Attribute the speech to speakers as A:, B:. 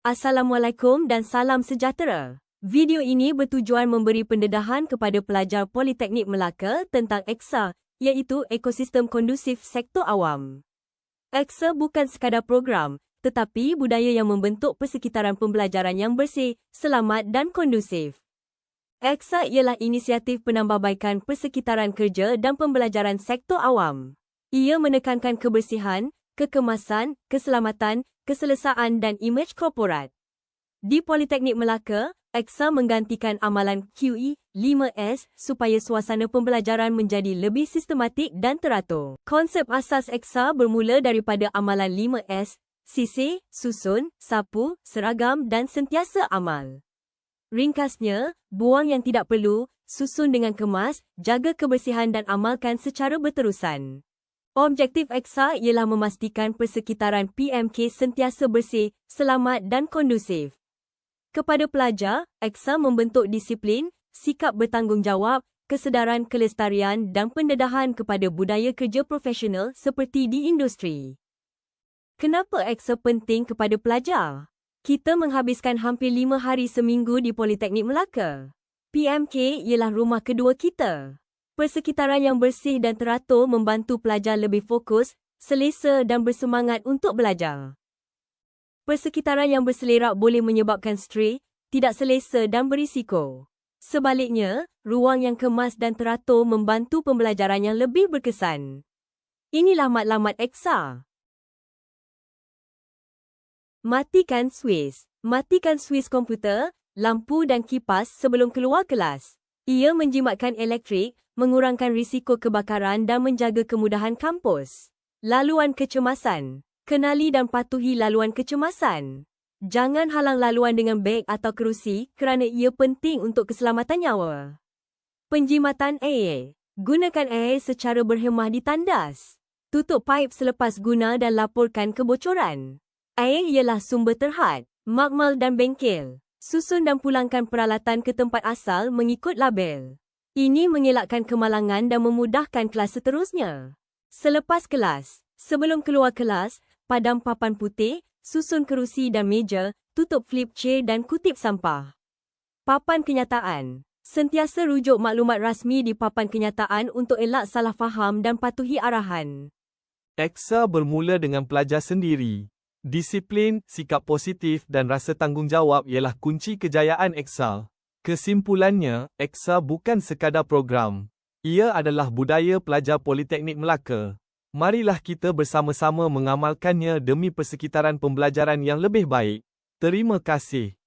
A: Assalamualaikum dan salam sejahtera. Video ini bertujuan memberi pendedahan kepada pelajar Politeknik Melaka tentang EXA, iaitu Ekosistem Kondusif Sektor Awam. EXA bukan sekadar program, tetapi budaya yang membentuk persekitaran pembelajaran yang bersih, selamat dan kondusif. EXA ialah inisiatif penambahbaikan persekitaran kerja dan pembelajaran sektor awam. Ia menekankan kebersihan, kekemasan, keselamatan, keselesaan dan imej korporat. Di Politeknik Melaka, EXA menggantikan amalan QE 5S supaya suasana pembelajaran menjadi lebih sistematik dan teratur. Konsep asas EXA bermula daripada amalan 5S, sisir, susun, sapu, seragam dan sentiasa amal. Ringkasnya, buang yang tidak perlu, susun dengan kemas, jaga kebersihan dan amalkan secara berterusan. Objektif EXA ialah memastikan persekitaran PMK sentiasa bersih, selamat dan kondusif. Kepada pelajar, EXA membentuk disiplin, sikap bertanggungjawab, kesedaran kelestarian dan pendedahan kepada budaya kerja profesional seperti di industri. Kenapa EXA penting kepada pelajar? Kita menghabiskan hampir 5 hari seminggu di Politeknik Melaka. PMK ialah rumah kedua kita. Persekitaran yang bersih dan teratur membantu pelajar lebih fokus, selesa dan bersemangat untuk belajar. Persekitaran yang berselerak boleh menyebabkan stres, tidak selesa dan berisiko. Sebaliknya, ruang yang kemas dan teratur membantu pembelajaran yang lebih berkesan. Inilah matlamat EXA. Matikan switch. Matikan switch komputer, lampu dan kipas sebelum keluar kelas. Ia menjimatkan elektrik, mengurangkan risiko kebakaran dan menjaga kemudahan kampus. Laluan kecemasan. Kenali dan patuhi laluan kecemasan. Jangan halang laluan dengan beg atau kerusi kerana ia penting untuk keselamatan nyawa. Penjimatan air. Gunakan air secara berhemah di tandas. Tutup paip selepas guna dan laporkan kebocoran. Air ialah sumber terhad, makmal dan bengkel. Susun dan pulangkan peralatan ke tempat asal mengikut label. Ini mengelakkan kemalangan dan memudahkan kelas seterusnya. Selepas kelas, sebelum keluar kelas, padam papan putih, susun kerusi dan meja, tutup flip chair dan kutip sampah. Papan kenyataan. Sentiasa rujuk maklumat rasmi di papan kenyataan untuk elak salah faham dan patuhi arahan.
B: EXA bermula dengan pelajar sendiri. Disiplin, sikap positif dan rasa tanggungjawab ialah kunci kejayaan EXA. Kesimpulannya, EXA bukan sekadar program. Ia adalah budaya pelajar Politeknik Melaka. Marilah kita bersama-sama mengamalkannya demi persekitaran pembelajaran yang lebih baik. Terima kasih.